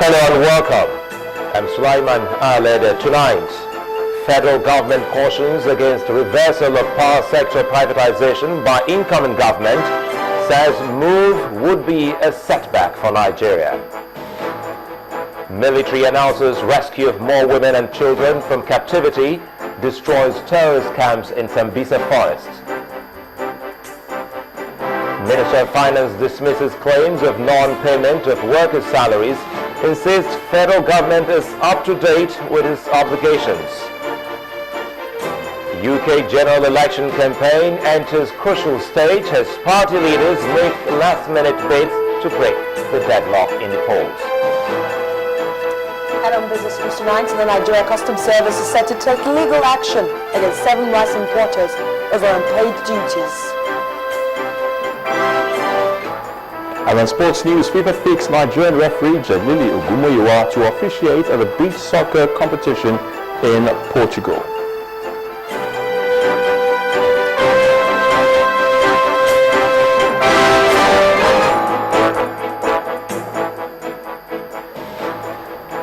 Hello and welcome. I'm Sulaiman Aled. Tonight, federal government cautions against reversal of power sector privatization by incoming government, says move would be a setback for Nigeria. Military announces rescue of more women and children from captivity, destroys terrorist camps in Sambisa forest. Minister of Finance dismisses claims of non-payment of workers' salaries, insists federal government is up to date with its obligations. UK general election campaign enters crucial stage as party leaders make last-minute bids to break the deadlock in the polls. And on Business News tonight, the Nigeria Customs Service is set to take legal action against 7 rice importers over unpaid duties. And on sports news, FIFA picks Nigerian referee Jalili Ogumoyiwa to officiate at the beach soccer competition in Portugal.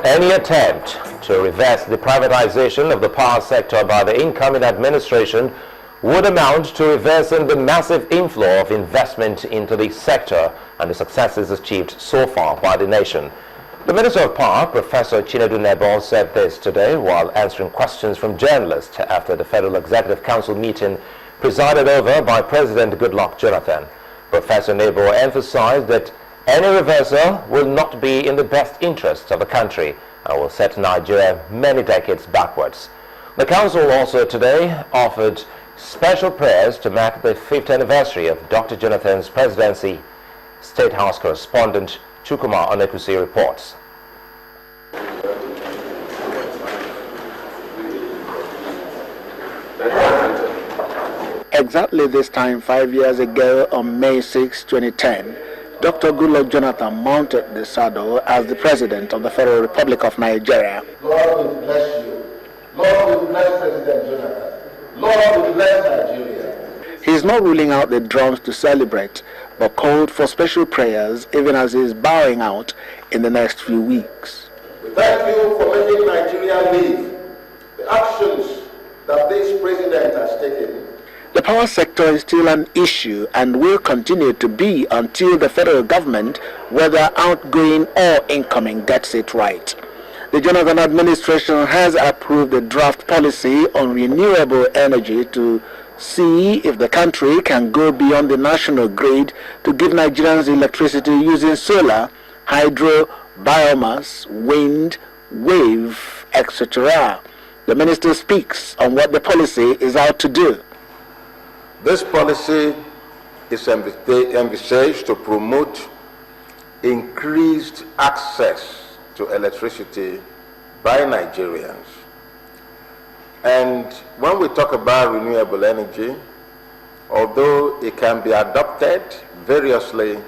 Any attempt to reverse the privatization of the power sector by the incoming administration would amount to reversing the massive inflow of investment into the sector and the successes achieved so far by the nation. The Minister of Power, Professor Chinedu Nebo, said this today while answering questions from journalists after the Federal Executive Council meeting presided over by President Goodluck Jonathan. Professor Nebo emphasized that any reversal will not be in the best interests of the country and will set Nigeria many decades backwards. The Council also today offered special prayers to mark the 5th anniversary of Dr. Jonathan's presidency. State House correspondent Chukwuma Onekusi reports. Exactly this time 5 years ago, on May 6, 2010, Dr. Goodluck Jonathan mounted the saddle as the President of the Federal Republic of Nigeria. Lord will bless you. Lord will bless President Jonathan. Lord will bless Nigeria. He is not ruling out the drums to celebrate, but called for special prayers even as he is bowing out in the next few weeks. We thank you for making Nigeria live. The actions that this President has taken. The power sector is still an issue and will continue to be until the federal government, whether outgoing or incoming, gets it right. The Jonathan administration has approved the draft policy on renewable energy to see if the country can go beyond the national grid to give Nigerians electricity using solar, hydro, biomass, wind, wave, etc. The minister speaks on what the policy is out to do. This policy is envisaged to promote increased access to electricity by Nigerians. And when we talk about renewable energy, although it can be adopted variously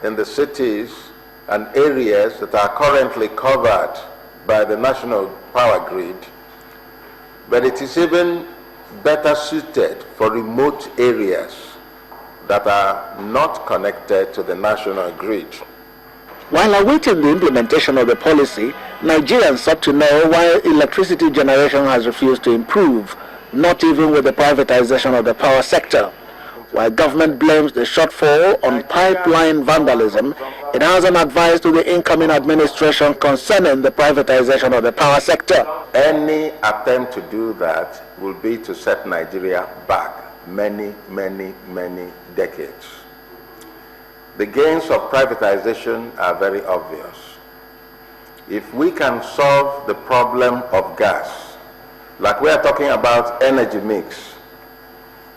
in the cities and areas that are currently covered by the national power grid, but it is even better suited for remote areas that are not connected to the national grid. While awaiting the implementation of the policy, Nigerians sought to know why electricity generation has refused to improve, not even with the privatization of the power sector. While government blames the shortfall on pipeline vandalism, it has an advice to the incoming administration concerning the privatization of the power sector. Any attempt to do that will be to set Nigeria back many, many, many decades. The gains of privatization are very obvious. If we can solve the problem of gas, like we are talking about energy mix,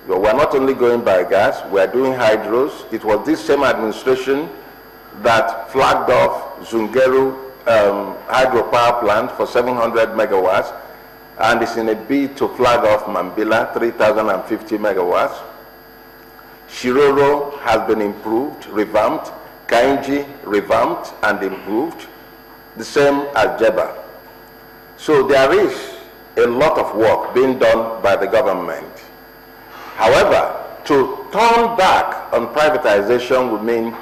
we're not only going by gas, we're doing hydros. It was this same administration that flagged off Zungeru hydropower plant for 700 megawatts, and is in a bid to flag off Mambila, 3,050 megawatts. Shiroro has been improved, revamped. Kainji revamped and improved. The same as Jeba. So there is a lot of work being done by the government. However, to turn back on privatization would mean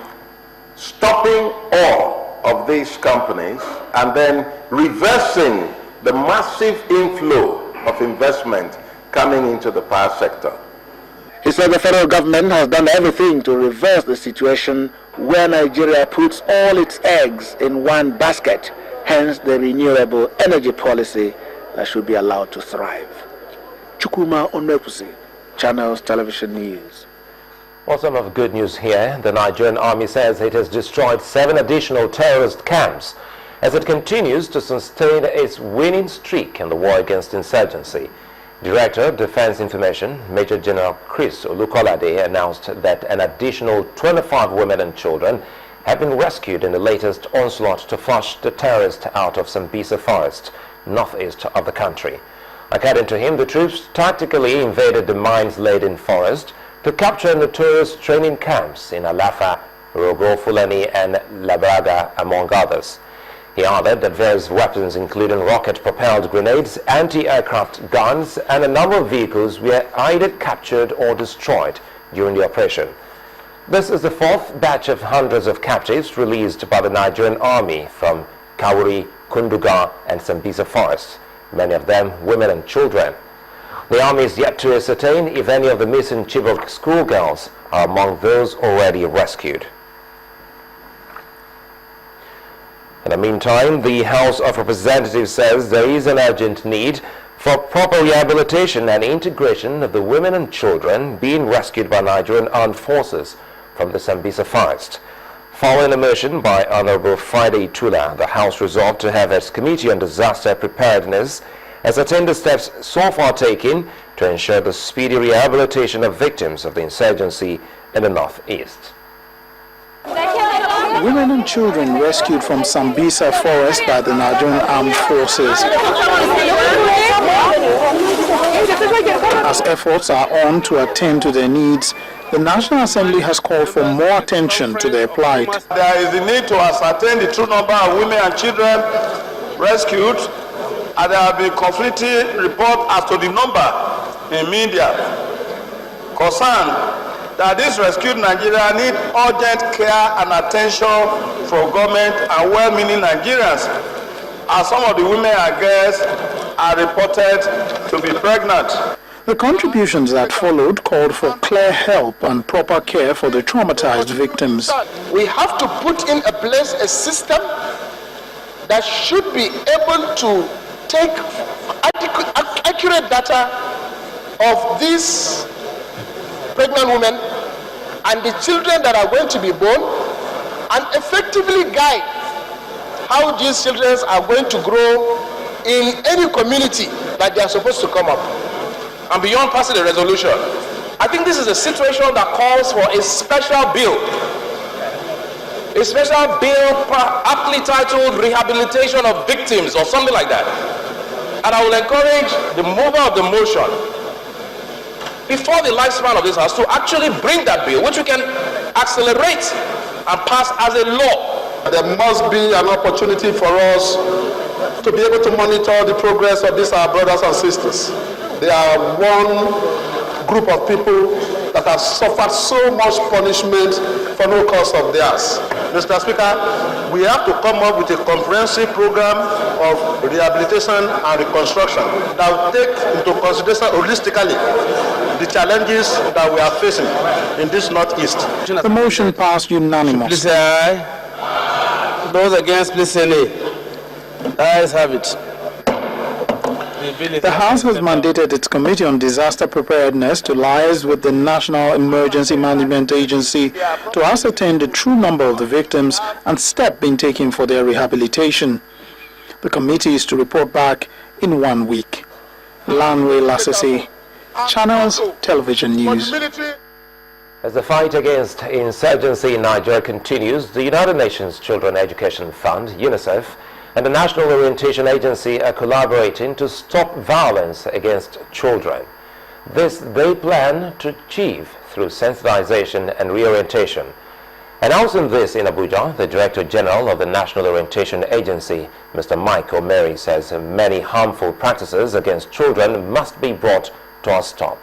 stopping all of these companies and then reversing the massive inflow of investment coming into the power sector. He said the federal government has done everything to reverse the situation where Nigeria puts all its eggs in one basket, hence the renewable energy policy that should be allowed to thrive. Chukwuma Onwekusi, Channels Television News. Well, some of good news here. The Nigerian army says it has destroyed 7 additional terrorist camps as it continues to sustain its winning streak in the war against insurgency. Director of Defense Information, Major General Chris Olukolade, announced that an additional 25 women and children have been rescued in the latest onslaught to flush the terrorists out of Sambisa Forest, northeast of the country. According to him, the troops tactically invaded the mines-laden forest to capture notorious training camps in Alafa, Rogo Fulani, and Labraga, among others. He added that various weapons, including rocket-propelled grenades, anti-aircraft guns, and a number of vehicles were either captured or destroyed during the operation. This is the 4th batch of hundreds of captives released by the Nigerian army from Kawuri, Kunduga, and Sambisa forests, many of them women and children. The army is yet to ascertain if any of the missing Chibok schoolgirls are among those already rescued. In the meantime, the House of Representatives says there is an urgent need for proper rehabilitation and integration of the women and children being rescued by Nigerian armed forces from the Sambisa forest. Following a motion by Honorable Friday Tula, the House resolved to have its Committee on Disaster Preparedness ascertain the steps so far taken to ensure the speedy rehabilitation of victims of the insurgency in the northeast. Women and children rescued from Sambisa forest by the Nigerian armed forces. As efforts are on to attend to their needs, the National Assembly has called for more attention to their plight. There is the need to ascertain the true number of women and children rescued, and there have been conflicting reports as to the number in media. Concern that these rescued Nigeria need urgent care and attention from government and well-meaning Nigerians, as some of the women and girls are reported to be pregnant. The contributions that followed called for clear help and proper care for the traumatized victims. We have to put in place a system that should be able to take accurate data of these pregnant women and the children that are going to be born, and effectively guide how these children are going to grow in any community that they are supposed to come up. And beyond passing a resolution, I think this is a situation that calls for a special bill. A special bill aptly titled Rehabilitation of Victims or something like that. And I will encourage the mover of the motion, before the lifespan of this House, to actually bring that bill, which we can accelerate and pass as a law. There must be an opportunity for us to be able to monitor the progress of these our brothers and sisters. They are one group of people that have suffered so much punishment for no cause of theirs. Mr. Speaker, we have to come up with a comprehensive program of rehabilitation and reconstruction that will take into consideration holistically the challenges that we are facing in this northeast. The motion passed unanimously. Please say aye. Those against, please say nay. Ayes have it. The House has mandated its Committee on Disaster Preparedness to liaise with the National Emergency Management Agency to ascertain the true number of the victims and steps being taken for their rehabilitation. The committee is to report back in 1 week. Lanwe Lasese, Channels Television News. As the fight against insurgency in Nigeria continues, the United Nations Children Education Fund, UNICEF, and the National Orientation Agency are collaborating to stop violence against children. This they plan to achieve through sensitization and reorientation. Announcing this in Abuja, the Director General of the National Orientation Agency, Mr. Mike O'Mary, says many harmful practices against children must be brought to a stop.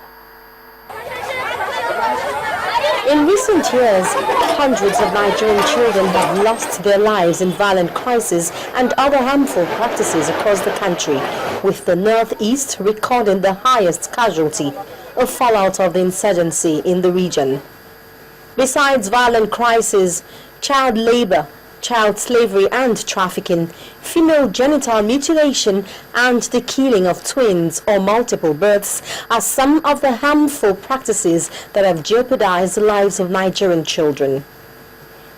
In recent years, hundreds of Nigerian children have lost their lives in violent crises and other harmful practices across the country, with the Northeast recording the highest casualty, a fallout of the insurgency in the region. Besides violent crises, child labor, child slavery and trafficking, female genital mutilation and the killing of twins or multiple births are some of the harmful practices that have jeopardized the lives of Nigerian children.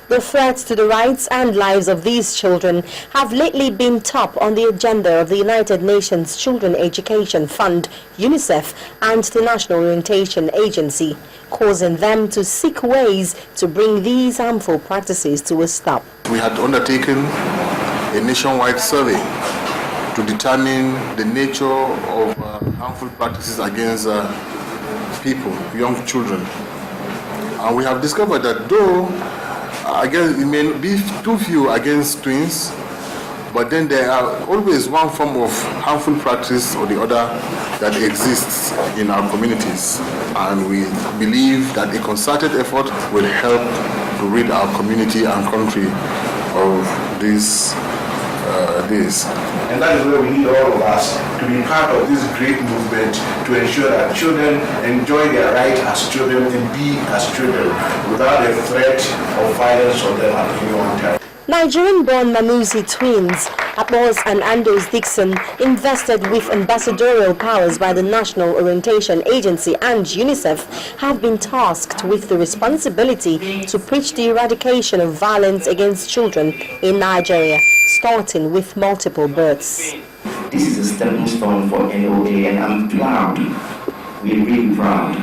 The threats to the rights and lives of these children have lately been top on the agenda of the United Nations Children Education Fund, UNICEF, and the National Orientation Agency, causing them to seek ways to bring these harmful practices to a stop. We had undertaken a nationwide survey to determine the nature of harmful practices against people, young children. And we have discovered that though again, it may be too few against twins, but then there are always one form of harmful practice or the other that exists in our communities. And we believe that a concerted effort will help to rid our community and country of this. And that is where we need all of us to be part of this great movement to ensure that children enjoy their right as children and be as children without a threat of violence on them at any one time. Nigerian-born Mamuzi twins, Apos and Andos Dixon, invested with ambassadorial powers by the National Orientation Agency and UNICEF, have been tasked with the responsibility to preach the eradication of violence against children in Nigeria, starting with multiple births. This is a stepping stone for NOA, and I'm proud, we're really proud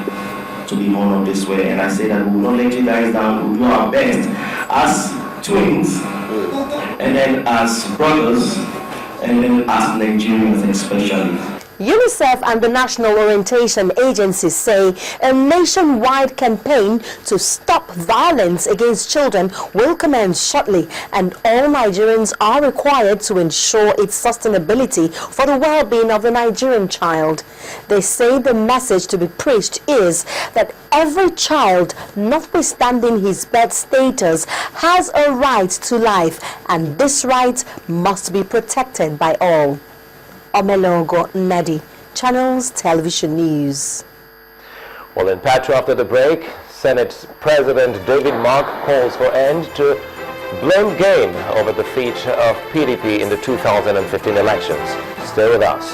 to be honored this way. And I say that we will not let you guys down, we'll do our best as twins, and then as brothers, and then as Nigerians especially. UNICEF and the National Orientation Agency say a nationwide campaign to stop violence against children will commence shortly, and all Nigerians are required to ensure its sustainability for the well-being of the Nigerian child. They say the message to be preached is that every child, notwithstanding his birth status, has a right to life, and this right must be protected by all. Omelogo Nadi, Channels Television News. Well, in Patra after the break, Senate President David Mark calls for end to blame game over defeat of PDP in the 2015 elections. Stay with us.